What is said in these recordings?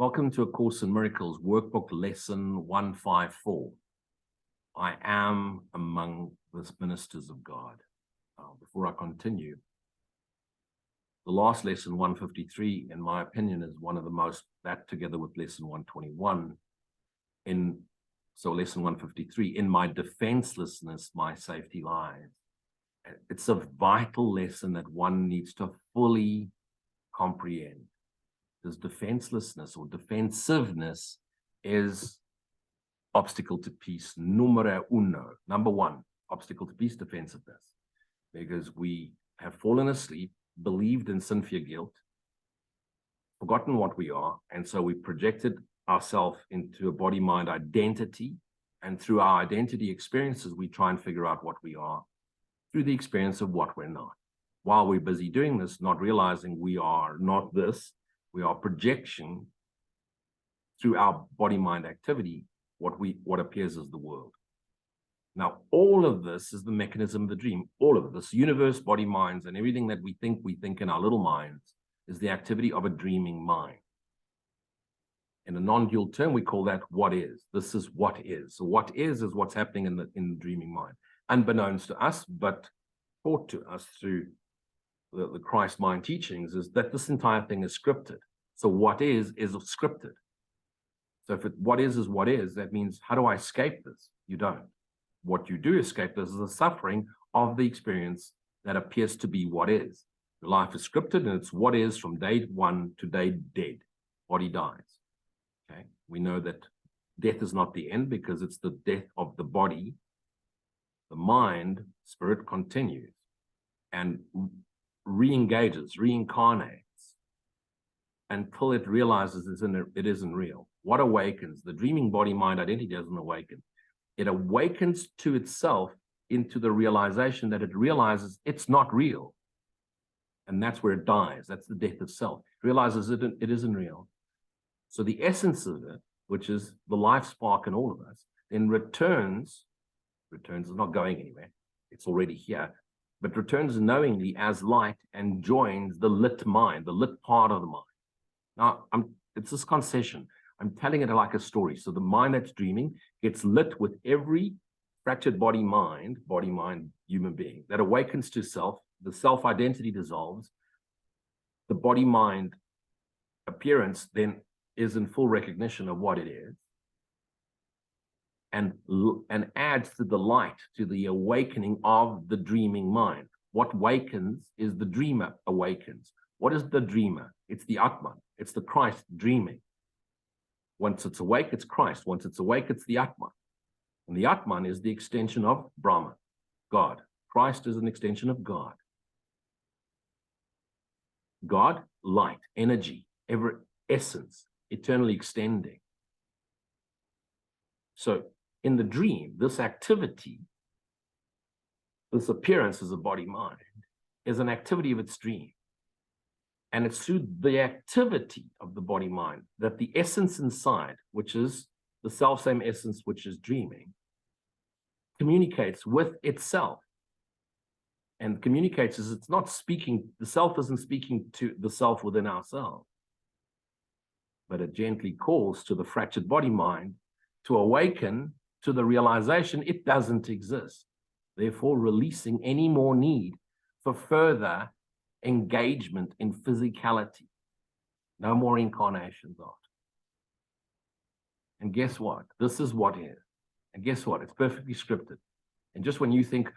Welcome to A Course in Miracles, Workbook Lesson 154. I am among the ministers of God. Before I continue, the last lesson, 153, in my opinion, is one of the most, that together with lesson 121, lesson 153, in my defenselessness, my safety lies. It's a vital lesson that one needs to fully comprehend. Because defenselessness or defensiveness is obstacle to peace numero uno. Number one, obstacle to peace, defensiveness. Because we have fallen asleep, believed in sin, fear, guilt, forgotten what we are, and so we projected ourselves into a body-mind identity, and through our identity experiences, we try and figure out what we are through the experience of what we're not. While we're busy doing this, not realizing we are not this, we are projection through our body-mind activity, what appears as the world. Now, all of this is the mechanism of the dream. All of it, this universe, body, minds, and everything that we think in our little minds is the activity of a dreaming mind. In a non-dual term, we call that what is. This is what is. So what is what's happening in the dreaming mind, unbeknownst to us, but taught to us through the Christ mind teachings, is that this entire thing is scripted. So what is scripted. So if what is what is, that means, how do I escape this? You don't. What you do escape this is the suffering of the experience that appears to be what is. Your life is scripted, and it's what is from day one to day dead. Body dies. Okay. We know that death is not the end because it's the death of the body. The mind, spirit continues and re-engages, reincarnates until it realizes it isn't real. What awakens? The dreaming body-mind identity doesn't awaken. It awakens to itself into the realization that it realizes it's not real. And that's where it dies. That's the death of self. It realizes it isn't real. So the essence of it, which is the life spark in all of us, then returns is not going anywhere. It's already here. But returns knowingly as light and joins the lit mind, the lit part of the mind. Now, it's this concession. I'm telling it like a story. So the mind that's dreaming gets lit with every fractured body-mind, human being that awakens to self. The self-identity dissolves. The body-mind appearance then is in full recognition of what it is, and adds to the light, to the awakening of the dreaming mind. What wakens is the dreamer awakens. What is the dreamer? It's the Atman. It's the Christ dreaming. Once it's awake, it's Christ. Once it's awake, it's the Atman. And the Atman is the extension of Brahman, God. Christ is an extension of God. God, light, energy, ever essence, eternally extending. So in the dream, this activity, this appearance as a body-mind, is an activity of its dream. And it's through the activity of the body-mind that the essence inside, which is the self-same essence which is dreaming, communicates with itself. And communicates as it's not speaking, the self isn't speaking to the self within ourselves, but it gently calls to the fractured body-mind to awaken to the realization it doesn't exist, therefore releasing any more need for further engagement in physicality. No more incarnations of it. And guess what? This is what is. And guess what? It's perfectly scripted. And just when you think,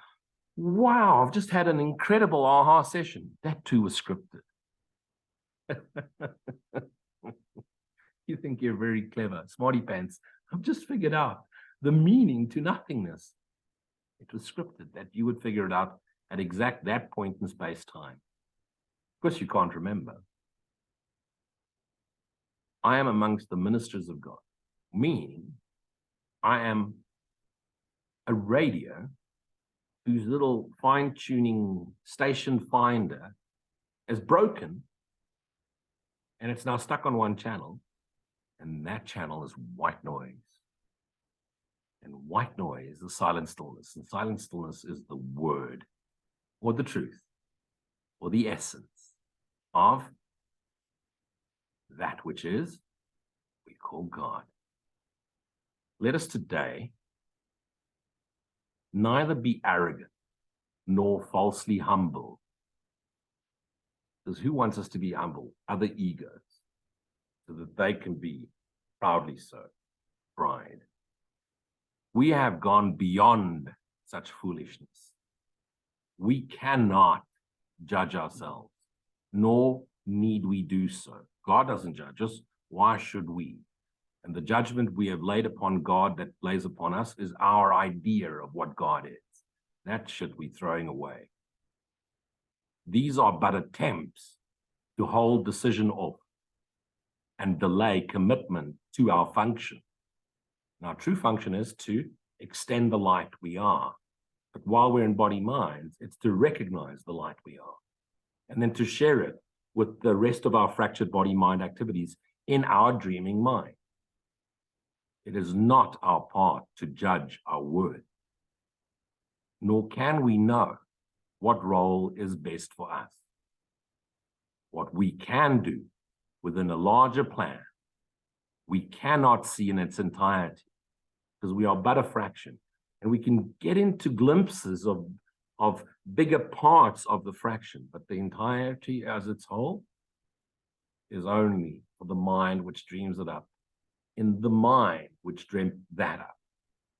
wow, I've just had an incredible aha session, that too was scripted. You think you're very clever, smarty pants. I've just figured out the meaning to nothingness. It was scripted that you would figure it out at exact that point in space-time. Of course, you can't remember. I am amongst the ministers of God, meaning I am a radio whose little fine-tuning station finder is broken, and it's now stuck on one channel, and that channel is white noise. And white noise is silent stillness, and silent stillness is the word, or the truth, or the essence of that which is, called God. Let us today neither be arrogant nor falsely humble. Because who wants us to be humble? Other egos, so that they can be proudly so, pride. We have gone beyond such foolishness. We cannot judge ourselves, nor need we do so. God doesn't judge us. Why should we? And the judgment we have laid upon God that lays upon us is our idea of what God is. That shit we're throwing away. These are but attempts to hold decision off and delay commitment to our function. And our true function is to extend the light we are. But while we're in body minds, it's to recognize the light we are, and then to share it with the rest of our fractured body mind activities in our dreaming mind. It is not our part to judge our word, nor can we know what role is best for us. What we can do within a larger plan, we cannot see in its entirety, because we are but a fraction, and we can get into glimpses of bigger parts of the fraction, but the entirety as its whole is only for the mind which dreams it up, in the mind which dreamt that up,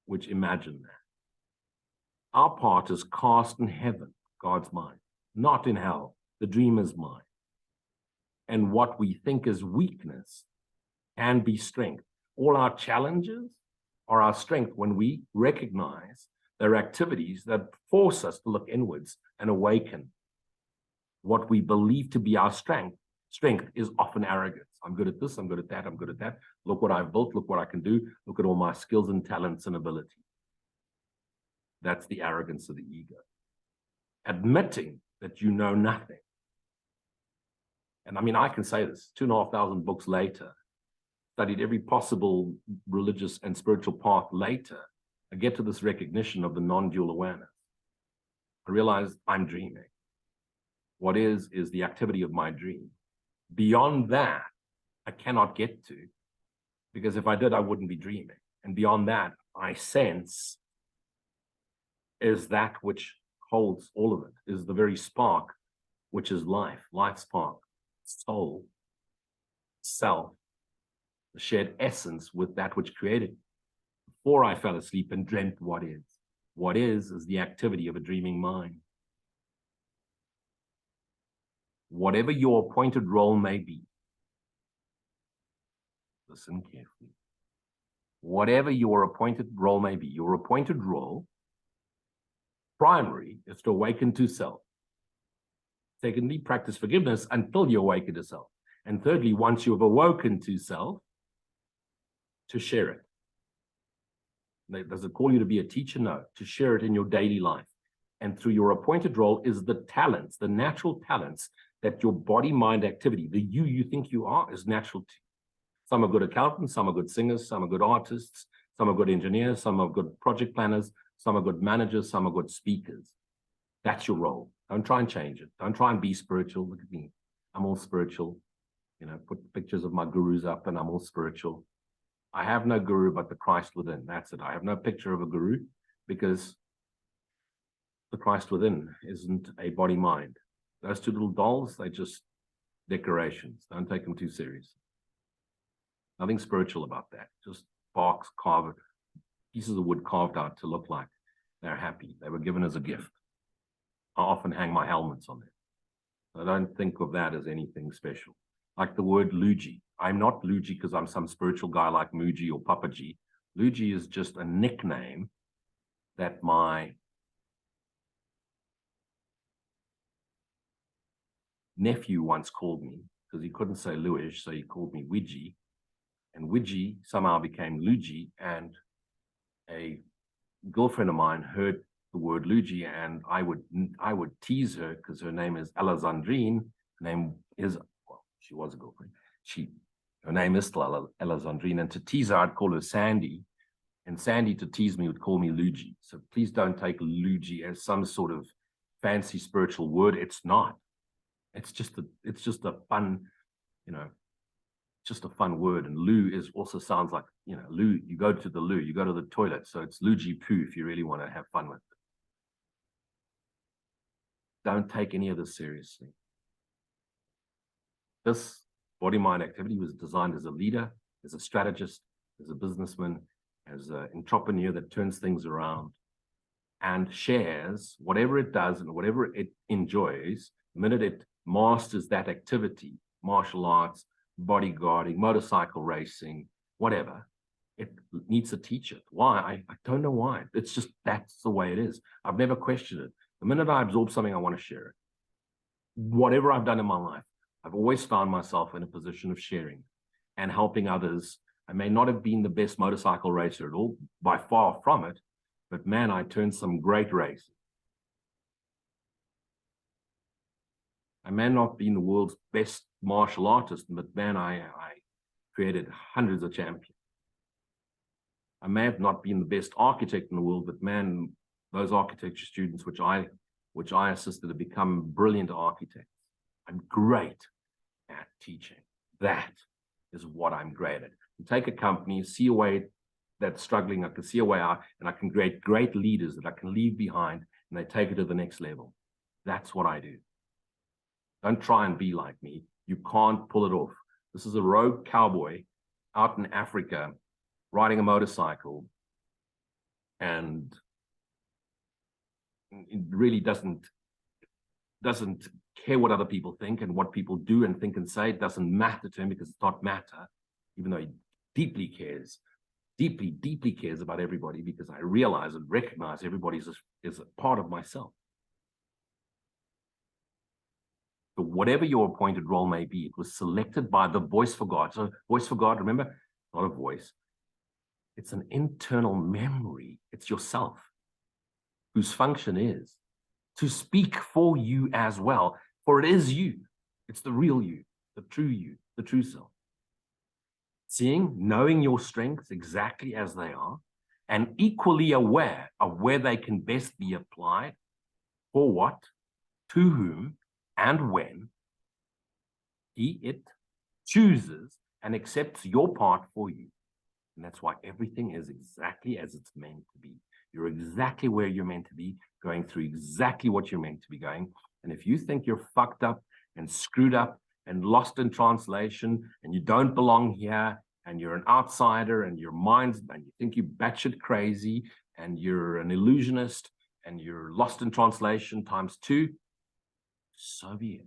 which imagined that. Our part is cast in heaven, God's mind, not in hell, the dreamer's mind. And what we think is weakness can be strength. All our challenges are our strength when we recognize their activities that force us to look inwards and awaken. What we believe to be our strength is often arrogance. I'm good at this, I'm good at that, I'm good at that. Look what I've built, look what I can do, look at all my skills and talents and ability. That's the arrogance of the ego. Admitting that you know nothing. And I mean, I can say this, 2,500 books later, studied every possible religious and spiritual path later, I get to this recognition of the non-dual awareness. I realize I'm dreaming. What is the activity of my dream. Beyond that, I cannot get to, because if I did, I wouldn't be dreaming. And beyond that, I sense is that which holds all of it, is the very spark, which is life, life spark, soul, self, the shared essence with that which created. Before I fell asleep and dreamt what is. What is the activity of a dreaming mind. Whatever your appointed role may be, listen carefully. Whatever your appointed role may be, your appointed role, primary, is to awaken to self. Secondly, practice forgiveness until you awaken to self. And thirdly, once you have awoken to self, to share it. Does it call you to be a teacher? No. To share it in your daily life. And through your appointed role is the talents, the natural talents that your body-mind activity, the you think you are, is natural to you. Some are good accountants, some are good singers, some are good artists, some are good engineers, some are good project planners, some are good managers, some are good speakers. That's your role. Don't try and change it. Don't try and be spiritual. Look at me. I'm all spiritual. You know, put pictures of my gurus up and I'm all spiritual. I have no guru but the Christ within. That's it. I have no picture of a guru because the Christ within isn't a body-mind. Those two little dolls, they're just decorations. Don't take them too seriously. Nothing spiritual about that. Just barks, carved, pieces of wood carved out to look like they're happy. They were given as a gift. I often hang my helmets on them. I don't think of that as anything special. Like the word Luigi. I'm not Luigi because I'm some spiritual guy like Muji or Papaji. Luigi is just a nickname that my nephew once called me because he couldn't say Luigi, so he called me Ouija. And Ouija somehow became Luigi, and a girlfriend of mine heard the word Luigi, and I would tease her because her name is Alessandrine. Her name is, well, she was a girlfriend. Her name is still Alessandrine, and to tease her, I'd call her Sandy, and Sandy, to tease me, would call me Luigi. So please don't take Luigi as some sort of fancy spiritual word. It's not. It's just a fun, just a fun word. And loo is also sounds like, loo, you go to the loo, you go to the toilet. So it's loo-gee poo if you really want to have fun with it. Don't take any of this seriously. This body-mind activity was designed as a leader, as a strategist, as a businessman, as an entrepreneur that turns things around and shares whatever it does and whatever it enjoys. The minute it masters that activity, martial arts, bodyguarding, motorcycle racing, whatever, it needs to teach it. Why? I don't know why. It's just, that's the way it is. I've never questioned it. The minute I absorb something, I want to share it. Whatever I've done in my life, I've always found myself in a position of sharing and helping others. I may not have been the best motorcycle racer at all, by far from it, but man, I turned some great races. I may not have been the world's best martial artist, but man, I created hundreds of champions. I may have not been the best architect in the world, but man, those architecture students which I assisted have become brilliant architects. I'm great at teaching. That is what I'm great at. You take a company, see a way that's struggling, I can see a way out, and I can create great leaders that I can leave behind, and they take it to the next level. That's what I do. Don't try and be like me. You can't pull it off. This is a rogue cowboy out in Africa riding a motorcycle, and it really doesn't care what other people think, and what people do and think and say. It doesn't matter to him, because it's not matter, even though he deeply cares about everybody, because I realize and recognize everybody is a part of myself. So whatever your appointed role may be, it was selected by the voice for God. So voice for God, remember, not a voice. It's an internal memory. It's yourself, whose function is to speak for you as well. For it is you. It's the real you, the true self. Seeing, knowing your strengths exactly as they are, and equally aware of where they can best be applied, for what, to whom, and when, it chooses and accepts your part for you. And that's why everything is exactly as it's meant to be. You're exactly where you're meant to be, going through exactly what you're meant to be going. And if you think you're fucked up and screwed up and lost in translation, and you don't belong here, and you're an outsider, and your mind's, and you think you're batshit crazy, and you're an illusionist, and you're lost in translation ×2, so be it.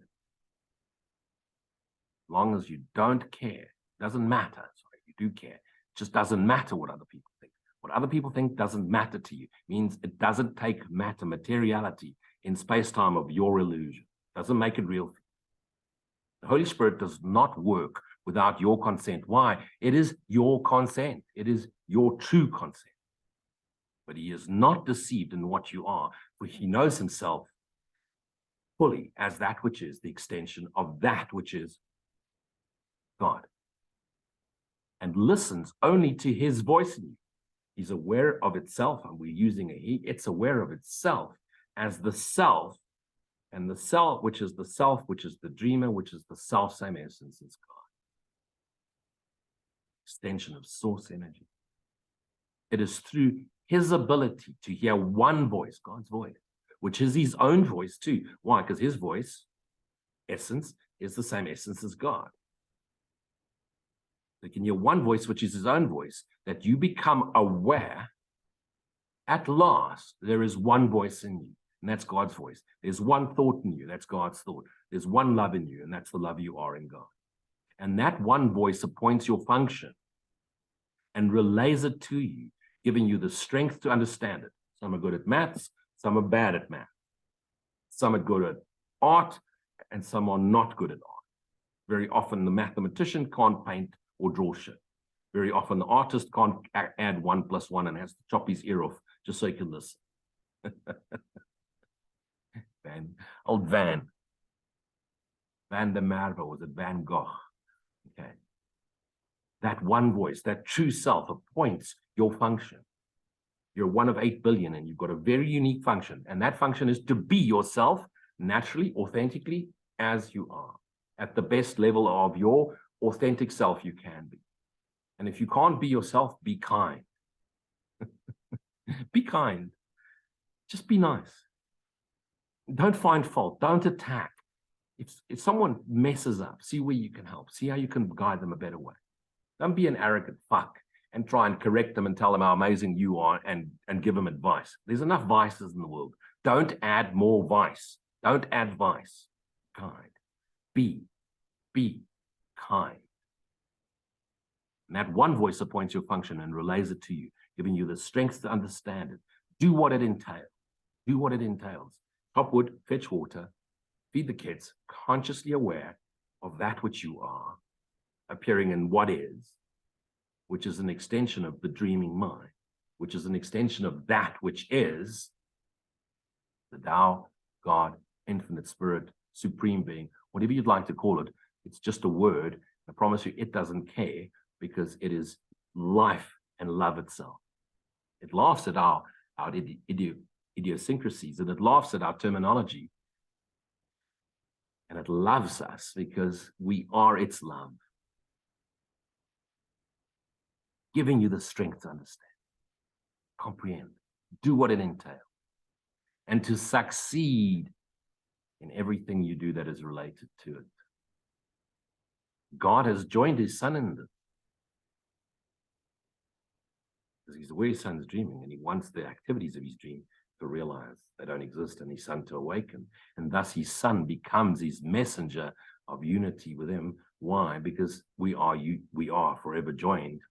As long as you don't care, doesn't matter. Sorry, you do care. It just doesn't matter what other people think. What other people think doesn't matter to you. It means it doesn't take matter, materiality in space-time of your illusion. Doesn't make it real. The Holy Spirit does not work without your consent. Why? It is your consent. It is your true consent. But he is not deceived in what you are, for he knows himself fully as that which is the extension of that which is God, and listens only to his voice in you. He's aware of itself, and we're using a he. It's aware of itself as the self, and the self, which is the dreamer, which is the self, same essence as God. Extension of source energy. It is through his ability to hear one voice, God's voice, which is his own voice too. Why? Because his voice, essence, is the same essence as God. You can hear one voice, which is his own voice, that you become aware. At last, there is one voice in you, and that's God's voice. There's one thought in you, that's God's thought. There's one love in you, and that's the love you are in God. And that one voice appoints your function and relays it to you, giving you the strength to understand it. Some are good at maths, some are bad at math. Some are good at art, and some are not good at art. Very often, the mathematician can't paint or draw shit. Very often, the artist can't add 1 + 1 and has to chop his ear off just so he can listen. Old Van der Merwe, was it Van Gogh? Okay. That one voice, that true self, appoints your function. You're one of 8 billion, and you've got a very unique function. And that function is to be yourself naturally, authentically, as you are, at the best level of your authentic self you can be. And if you can't be yourself, be kind. Be kind. Just be nice. Don't find fault. Don't attack. If someone messes up, see where you can help. See how you can guide them a better way. Don't be an arrogant fuck and try and correct them and tell them how amazing you are and give them advice. There's enough vices in the world. Don't add more vice. Don't add vice. Kind. Be kind. And that one voice appoints your function and relays it to you, giving you the strength to understand it. Do what it entails. Do what it entails. Chop wood, fetch water, feed the kids, consciously aware of that which you are, appearing in what is, which is an extension of the dreaming mind, which is an extension of that which is the Tao, God, infinite spirit, supreme being, whatever you'd like to call it. It's just a word. I promise you it doesn't care, because it is life and love itself. It laughs at our idiosyncrasies, and it laughs at our terminology. And it loves us because we are its love, giving you the strength to understand, comprehend, do what it entails, and to succeed in everything you do that is related to it. God has joined his son in this, because he's aware his son's dreaming, and he wants the activities of his dream to realize they don't exist, and his son to awaken. And thus his son becomes his messenger of unity with him. Why? Because we are forever joined.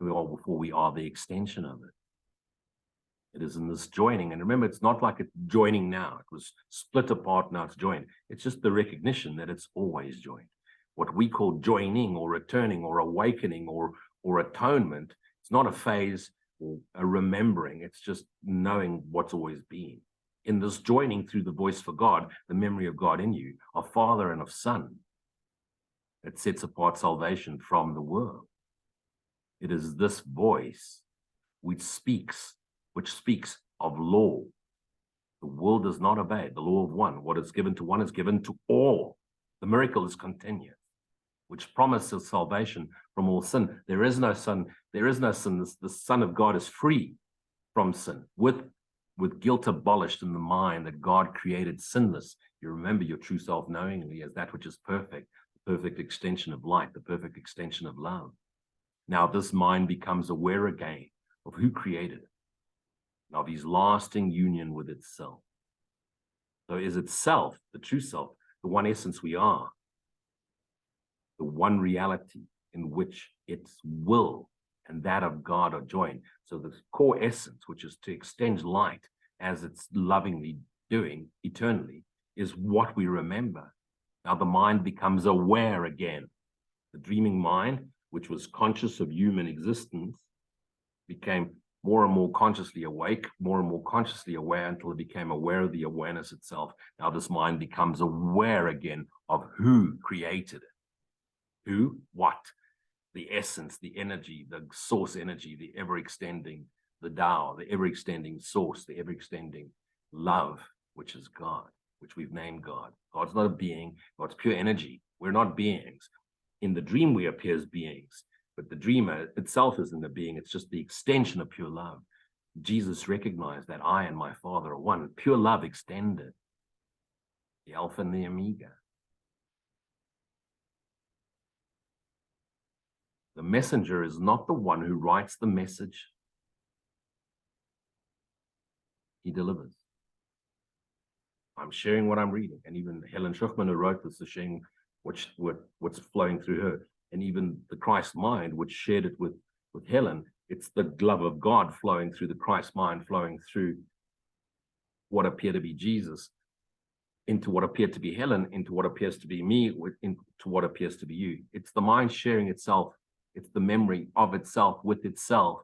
We are before we are the extension of it. It is in this joining. And remember, it's not like it's joining now. It was split apart, now it's joined. It's just the recognition that it's always joined. What we call joining or returning or awakening or atonement, it's not a phase or a remembering. It's just knowing what's always been. In this joining through the voice for God, the memory of God in you, of Father and of Son, it sets apart salvation from the world. It is this voice which speaks of law. The world does not obey the law of one. What is given to one is given to all. The miracle is continuous, which promises salvation from all sin. There is no sin. There is no sin. The Son of God is free from sin, with guilt abolished in the mind that God created sinless. You remember your true self knowingly as that which is perfect, the perfect extension of light, the perfect extension of love. Now this mind becomes aware again of who created it, and of his lasting union with itself. So is itself, the true self, the one essence we are, the one reality in which its will and that of God are joined. So the core essence, which is to extend light as it's lovingly doing eternally, is what we remember. Now the mind becomes aware again. The dreaming mind, which was conscious of human existence, became more and more consciously awake, more and more consciously aware, until it became aware of the awareness itself. Now this mind becomes aware again of who created it. Who, what, the essence, the energy, the source energy, the ever-extending, the Tao, the ever-extending source, the ever-extending love, which is God, which we've named God. God's not a being, God's pure energy. We're not beings. In the dream, we appear as beings, but the dreamer itself isn't a being. It's just the extension of pure love. Jesus recognized that I and my Father are one. Pure love extended, the Alpha and the Omega. The messenger is not the one who writes the message. He delivers. I'm sharing what I'm reading. And even Helen Schuchman, who wrote this, is sharing what's flowing through her. And even the Christ mind, which shared it with Helen, it's the love of God flowing through the Christ mind, flowing through what appeared to be Jesus, into what appeared to be Helen, into what appears to be me, into what appears to be you. It's the mind sharing itself. It's the memory of itself with itself.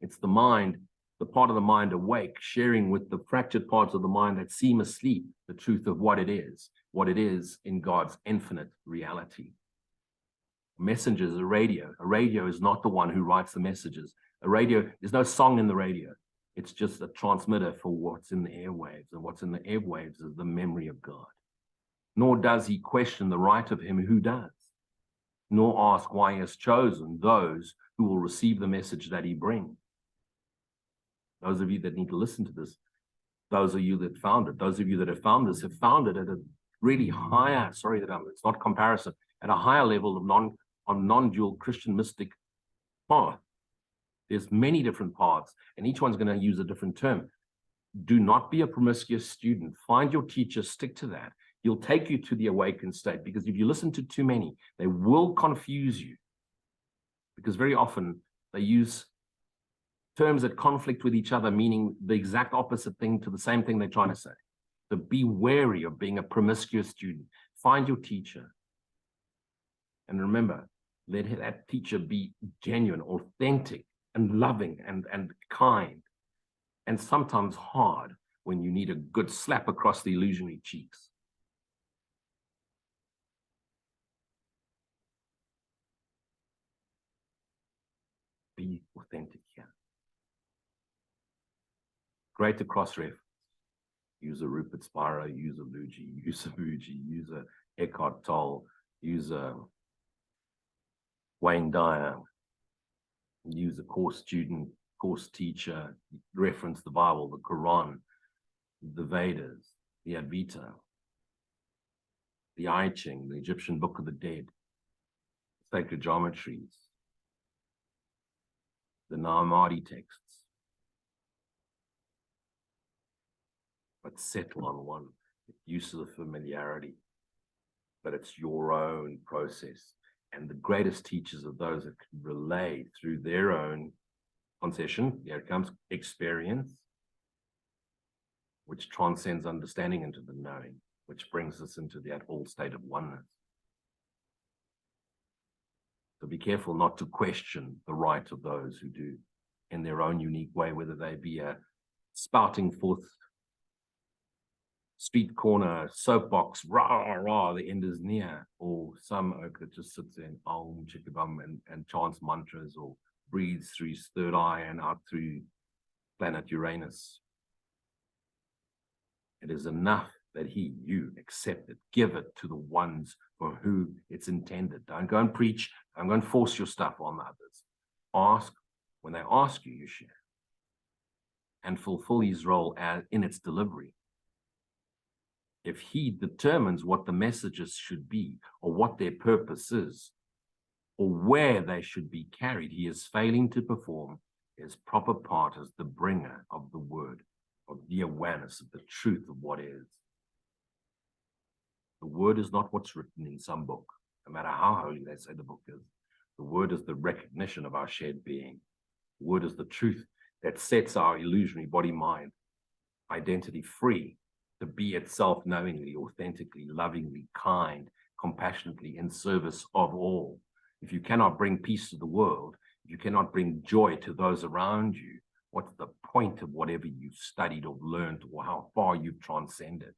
It's the mind, the part of the mind awake, sharing with the fractured parts of the mind that seem asleep, the truth of what it is in God's infinite reality. A messenger is a radio. A radio is not the one who writes the messages. A radio, there's no song in the radio. It's just a transmitter for what's in the airwaves. And what's in the airwaves is the memory of God. Nor does he question the right of him who does. nor ask why he has chosen those who will receive the message that he brings. Those of you that need to listen to this, those of you that found it, those of you that have found this, have found it at a really higher, sorry that it's not comparison, at a higher level of non-dual Christian mystic path. There's many different paths, and each one's going to use a different term. Do not be a promiscuous student. Find your teacher, stick to that. He'll take you to the awakened state, because if you listen to too many, they will confuse you. Because very often they use terms that conflict with each other, meaning the exact opposite thing to the same thing they're trying to say. So be wary of being a promiscuous student. Find your teacher. And remember, let that teacher be genuine, authentic, and loving, and kind, and sometimes hard when you need a good slap across the illusionary cheeks. Be authentic here. Greater cross-reference. Use a Rupert Spira, use a Luigi, use a Buji, use a Eckhart Tolle, use a Wayne Dyer, use a course student, course teacher, reference the Bible, the Quran, the Vedas, the Advaita, the I Ching, the Egyptian Book of the Dead, sacred geometries, the Nahmadi texts. But settle on one, use of the familiarity, but it's your own process. And the greatest teachers are those that can relay through their own concession, here it comes, experience, which transcends understanding into the knowing, which brings us into that whole state of oneness. So be careful not to question the right of those who do in their own unique way, whether they be a spouting forth street corner soapbox, rah, rah, the end is near, or some oak that just sits there in Om Chickabum and chants mantras, or breathes through his third eye and out through planet Uranus. It is enough that you accept it, give it to the ones for who it's intended. Don't go and preach, don't go and force your stuff on others. Ask, when they ask you, you share. And fulfill his role in its delivery. If he determines what the messages should be, or what their purpose is, or where they should be carried, he is failing to perform his proper part as the bringer of the word, of the awareness of the truth of what is. The word is not what's written in some book, no matter how holy they say the book is. The word is the recognition of our shared being. The word is the truth that sets our illusionary body-mind identity free to be itself knowingly, authentically, lovingly, kind, compassionately, in service of all. If you cannot bring peace to the world, if you cannot bring joy to those around you, what's the point of whatever you've studied or learned, or how far you've transcended?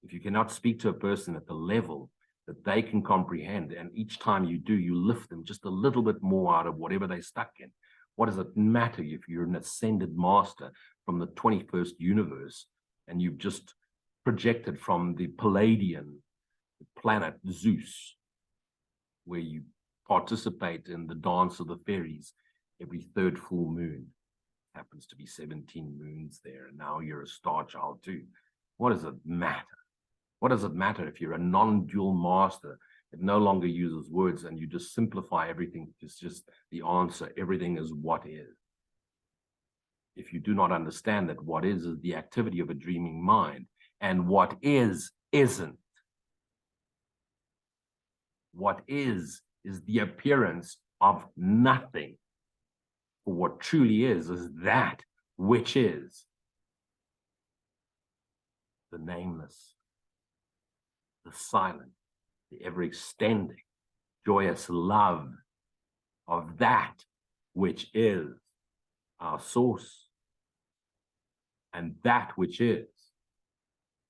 If you cannot speak to a person at the level that they can comprehend, and each time you do, you lift them just a little bit more out of whatever they're stuck in, what does it matter if you're an ascended master from the 21st universe and you've just projected from the Palladian planet Zeus, where you participate in the dance of the fairies every third full moon? Happens to be 17 moons there, and now you're a star child too. What does it matter? What does it matter if you're a non-dual master that no longer uses words and you just simplify everything? It's just the answer. Everything is what is. If you do not understand that what is the activity of a dreaming mind, and what is isn't. What is the appearance of nothing. For what truly is that which is. The nameless, the silent, the ever-extending, joyous love of that which is our source, and that which is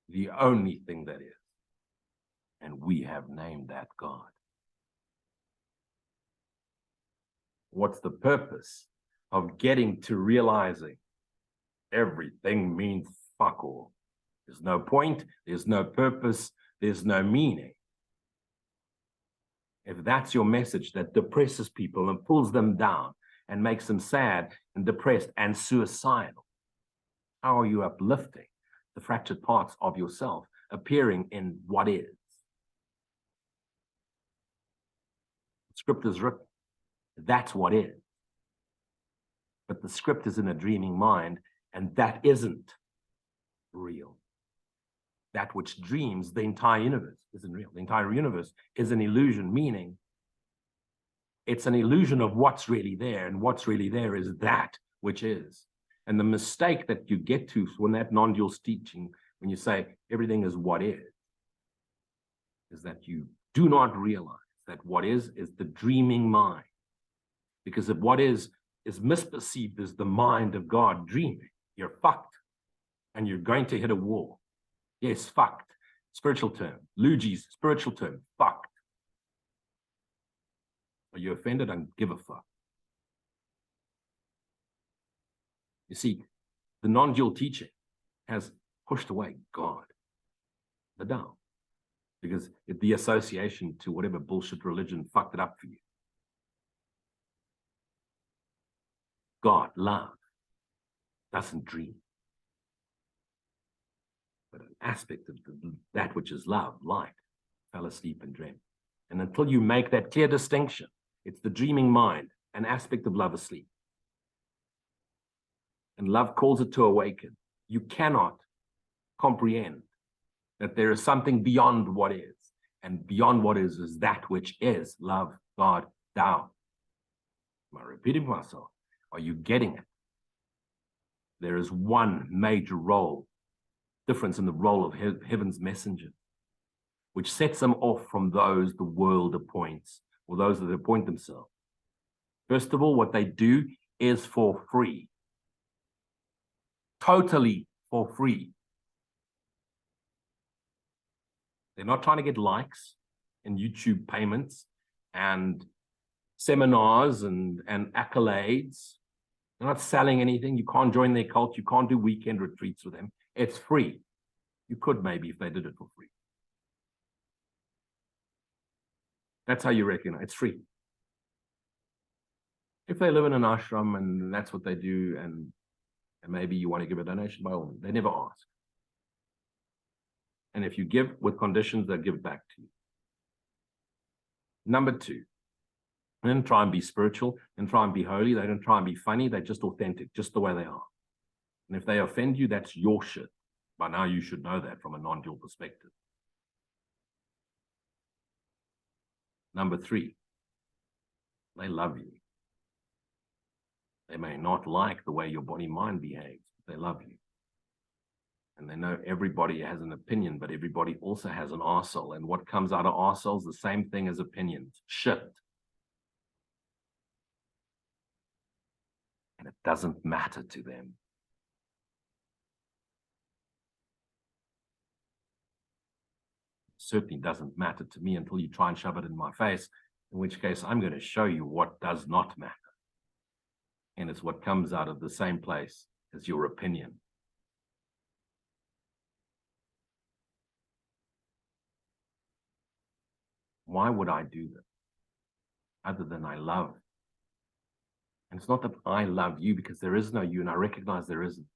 the only thing that is. And we have named that God. What's the purpose of getting to realizing everything means fuck all? There's no point, there's no purpose, there's no meaning. if that's your message that depresses people and pulls them down and makes them sad and depressed and suicidal, how are you uplifting the fractured parts of yourself appearing in what is? The script is written. That's what is. But the script is in a dreaming mind, and that isn't real. That which dreams, the entire universe, isn't real. The entire universe is an illusion, meaning it's an illusion of what's really there, and what's really there is that which is. And the mistake that you get to when that non-dual teaching, when you say everything is what is that you do not realize that what is the dreaming mind. Because if what is misperceived as the mind of God dreaming, you're fucked, and you're going to hit a wall. Yes, fucked. Spiritual term. Luigi's spiritual term. Fucked. Are you offended? I don't give a fuck. You see, the non-dual teaching has pushed away God, the Tao, because the association to whatever bullshit religion fucked it up for you. God, love, doesn't dream. But an aspect of that which is love, light, fell asleep and dreamt. And until you make that clear distinction, it's the dreaming mind, an aspect of love asleep. And love calls it to awaken. You cannot comprehend that there is something beyond what is. And beyond what is that which is love, God, Tao. Am I repeating myself? Are you getting it? There is one major difference in the role of heaven's messenger, which sets them off from those the world appoints, or those that appoint themselves. First of all, what they do is for free. Totally for free. They're not trying to get likes and YouTube payments and seminars and accolades. They're not selling anything. You can't join their cult. You can't do weekend retreats with them. It's free. You could maybe if they did it for free. That's how you recognize it's free. If they live in an ashram and that's what they do, and maybe you want to give a donation, by all means, they never ask. And if you give with conditions, they'll give back to you. Number two, they don't try and be spiritual and try and be holy. They don't try and be funny. They're just authentic, just the way they are. And if they offend you, that's your shit. By now, you should know that from a non-dual perspective. Number three, they love you. They may not like the way your body-mind behaves, but they love you. And they know everybody has an opinion, but everybody also has an arsehole. And what comes out of arseholes, the same thing as opinions. Shit. And it doesn't matter to them. It certainly doesn't matter to me until you try and shove it in my face, in which case I'm going to show you what does not matter. And it's what comes out of the same place as your opinion. Why would I do that? Other than I love. And it's not that I love you, because there is no you, and I recognize there isn't.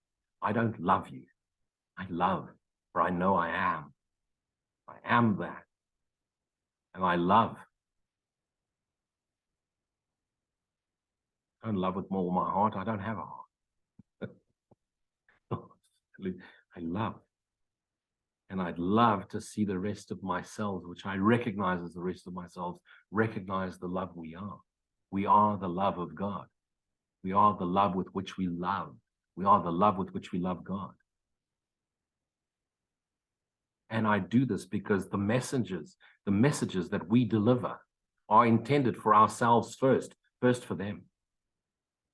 I don't love you. I love, for I know I am. I am that. And I love. I don't love with all my heart. I don't have a heart. I love. And I'd love to see the rest of my selves, which I recognize as the rest of my selves, recognize the love we are. We are the love of God. We are the love with which we love. We are the love with which we love God. And I do this because the messages that we deliver are intended for ourselves first for them.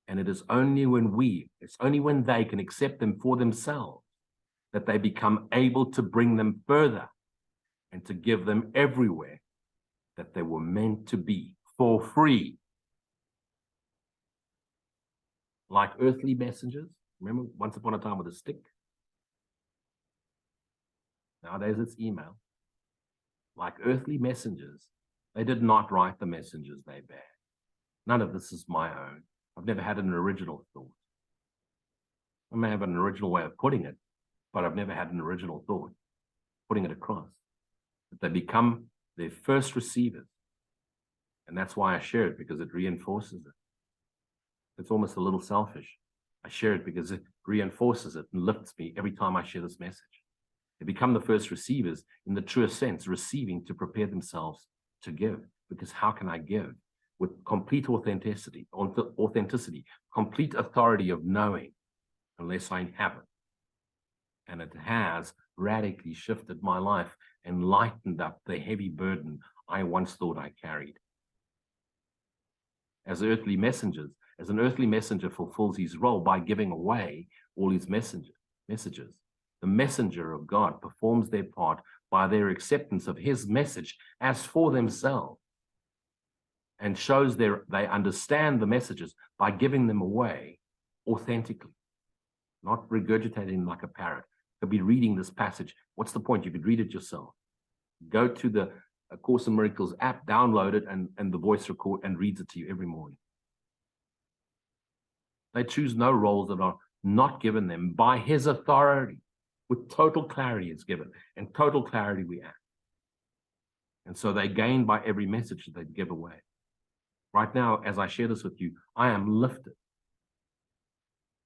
And it is only when they can accept them for themselves that they become able to bring them further and to give them everywhere that they were meant to be for free. Like earthly messengers. Remember, once upon a time with a stick? Nowadays it's email. Like earthly messengers, They did not write the messengers they bear. None of this is my own. I've never had an original thought. I may have an original way of putting it, but I've never had an original thought putting it across. But they become their first receivers. And that's why I share it, because it reinforces it. It's almost a little selfish. I share it because it reinforces it and lifts me every time I share this message. They become the first receivers in the truest sense, receiving to prepare themselves to give. Because how can I give? With complete authenticity, complete authority of knowing, unless I inhabit. And it has radically shifted my life and lightened up the heavy burden I once thought I carried. As an earthly messenger fulfills his role by giving away all his messages. The messenger of God performs their part by their acceptance of his message as for themselves, and shows they understand the messages by giving them away authentically, not regurgitating like a parrot. Could be reading this passage. What's the point? You could read it yourself. Go to the Course in Miracles app, download it, and the voice record and reads it to you every morning. They choose no roles that are not given them by his authority. With total clarity is given, and total clarity we act. And so they gain by every message that they give away. Right now, as I share this with you, I am lifted.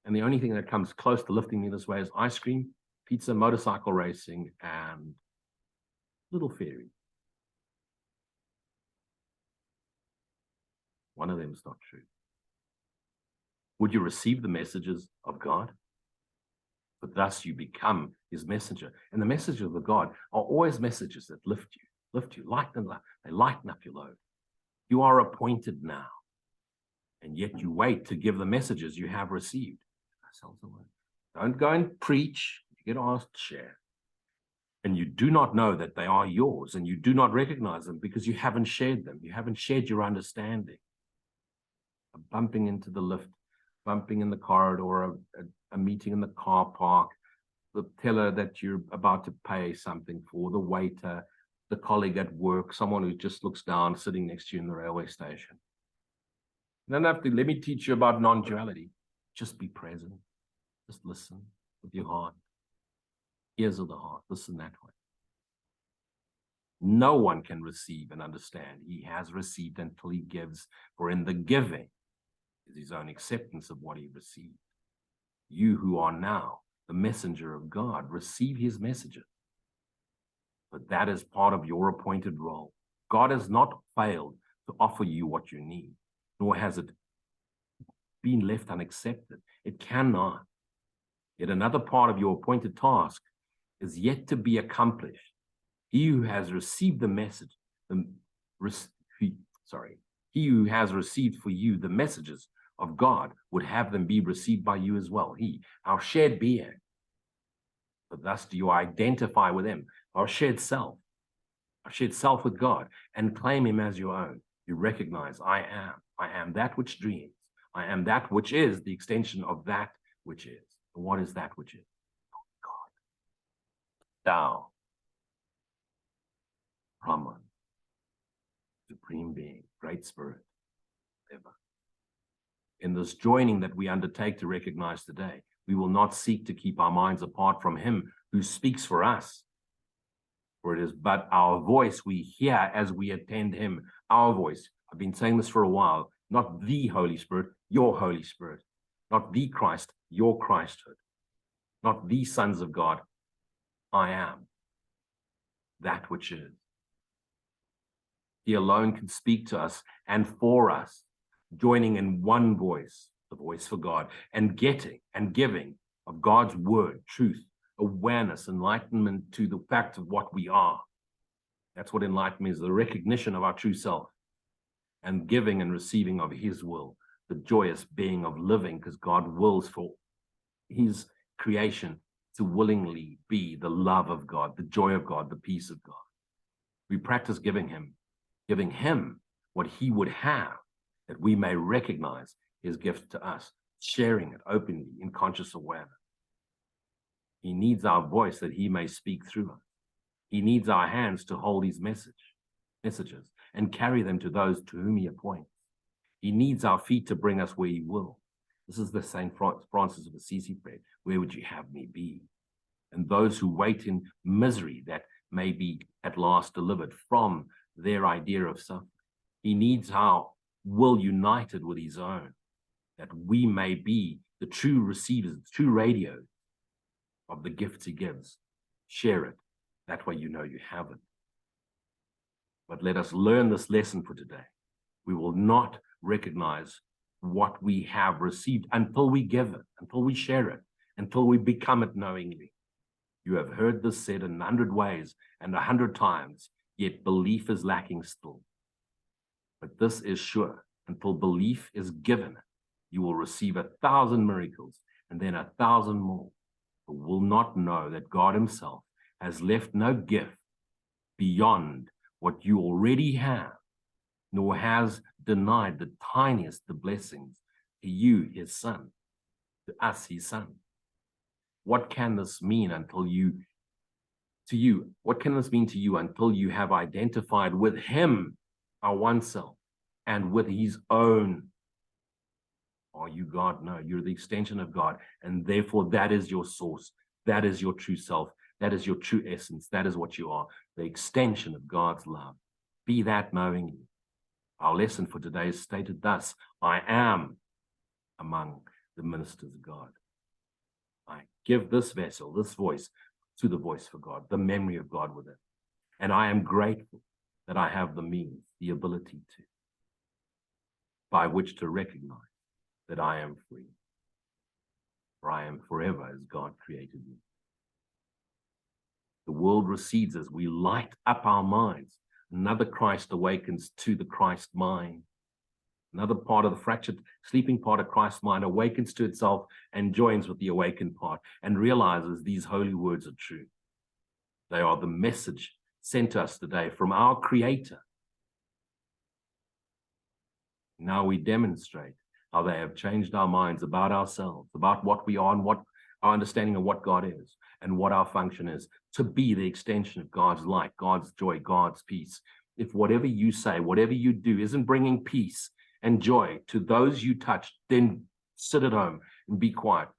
And the only thing that comes close to lifting me this way is ice cream, pizza, motorcycle racing, and little fairy. One of them is not true. Would you receive the messages of God? But thus you become his messenger. And the messages of God are always messages that lift you, lighten up. They lighten up your load. You are appointed now, and yet you wait to give the messages you have received. Don't go and preach. You get asked to share. And you do not know that they are yours, and you do not recognize them because you haven't shared them. You haven't shared your understanding. Bumping into the lift, bumping in the corridor, a meeting in the car park, the teller that you're about to pay something for, the waiter, the colleague at work, someone who just looks down, sitting next to you in the railway station. You don't have to, let me teach you about non-duality. Just be present. Just listen with your heart. Ears of the heart. Listen that way. No one can receive and understand. He has received until he gives, for in the giving is his own acceptance of what he received. You who are now the messenger of God, receive his messages. But that is part of your appointed role. God has not failed to offer you what you need, nor has it been left unaccepted. It cannot. Yet another part of your appointed task is yet to be accomplished. He who has received the message, he who has received for you the messages of God would have them be received by you as well. He, our shared being. But thus do you identify with him, our shared self with God, and claim him as your own. You recognize, I am that which dreams. I am that which is the extension of that which is. And what is that which is? God. Tao. Brahman. Supreme being, great spirit, ever. In this joining that we undertake to recognize today, we will not seek to keep our minds apart from him who speaks for us. For it is but our voice we hear as we attend him, our voice. I've been saying this for a while, not the Holy Spirit, your Holy Spirit, not the Christ, your Christhood, not the sons of God. I am that which is. He alone can speak to us and for us, joining in one voice, the voice for God, and getting and giving of God's word, truth, awareness, enlightenment to the fact of what we are. That's what enlightenment is, the recognition of our true self, and giving and receiving of his will, the joyous being of living, because God wills for his creation to willingly be the love of God, the joy of God, the peace of God. We practice giving him what he would have, that we may recognize his gift to us, sharing it openly in conscious awareness. He needs our voice that he may speak through us. He needs our hands to hold his messages. and carry them to those to whom he appoints. He needs our feet to bring us where he will. This is the St. Francis of Assisi prayer. Where would you have me be? And those who wait in misery that may be at last delivered from their idea of suffering. He needs our will united with his own, that we may be the true receivers, the true radios of the gifts he gives. Share it. That way you know you have it. But let us learn this lesson for today. We will not recognize what we have received until we give it, until we share it, until we become it knowingly. You have heard this said in 100 ways and 100 times, yet belief is lacking still. But this is sure, until belief is given, you will receive 1,000 miracles and then 1,000 more, but will not know that God himself has left no gift beyond what you already have, nor has denied the tiniest of blessings to you, his son, to us, his son. What can this mean until what can this mean to you until you have identified with him, our one self, and with his own? Are you God? No, you're the extension of God, and therefore that is your source. That is your true self. That is your true essence. That is what you are, the extension of God's love. Be that knowingly. Our lesson for today is stated thus: I am among the ministers of God. I give this vessel, this voice, to the voice for God, the memory of God with it. And I am grateful that I have the means, the ability to, by which to recognize that I am free. For I am forever as God created me. The world recedes as we light up our minds. Another Christ awakens to the Christ mind. Another part of the fractured, sleeping part of Christ's mind awakens to itself and joins with the awakened part and realizes these holy words are true. They are the message sent to us today from our Creator. Now we demonstrate how they have changed our minds about ourselves, about what we are and what our understanding of what God is and what our function is, to be the extension of God's light, God's joy, God's peace. If whatever you say, whatever you do isn't bringing peace and joy to those you touch, then sit at home and be quiet.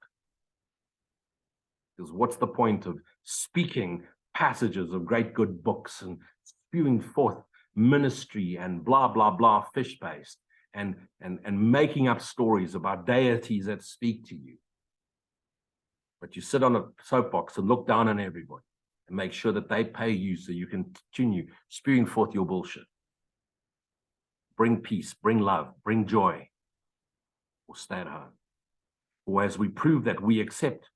Because what's the point of speaking passages of great good books and spewing forth ministry and blah, blah, blah, fish-based, and making up stories about deities that speak to you? But you sit on a soapbox and look down on everybody and make sure that they pay you so you can continue spewing forth your bullshit. Bring peace, bring love, bring joy, or stay at home. Or as we prove that we accept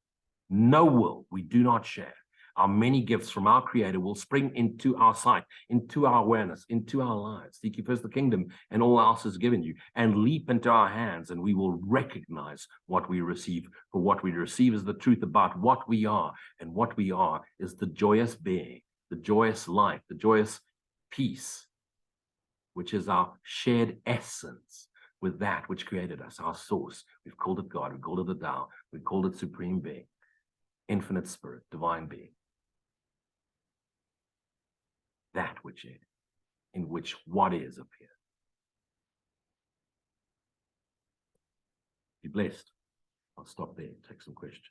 no will we do not share, our many gifts from our Creator will spring into our sight, into our awareness, into our lives. Seek ye first the kingdom, and all else is given you, and leap into our hands, and we will recognize what we receive. For what we receive is the truth about what we are, and what we are is the joyous being, the joyous light, the joyous peace, which is our shared essence with that which created us, our source. We've called it God, we've called it the Tao, we've called it Supreme Being, Infinite Spirit, Divine Being. That which is, in which what is appeared. Be blessed. I'll stop there, take some questions.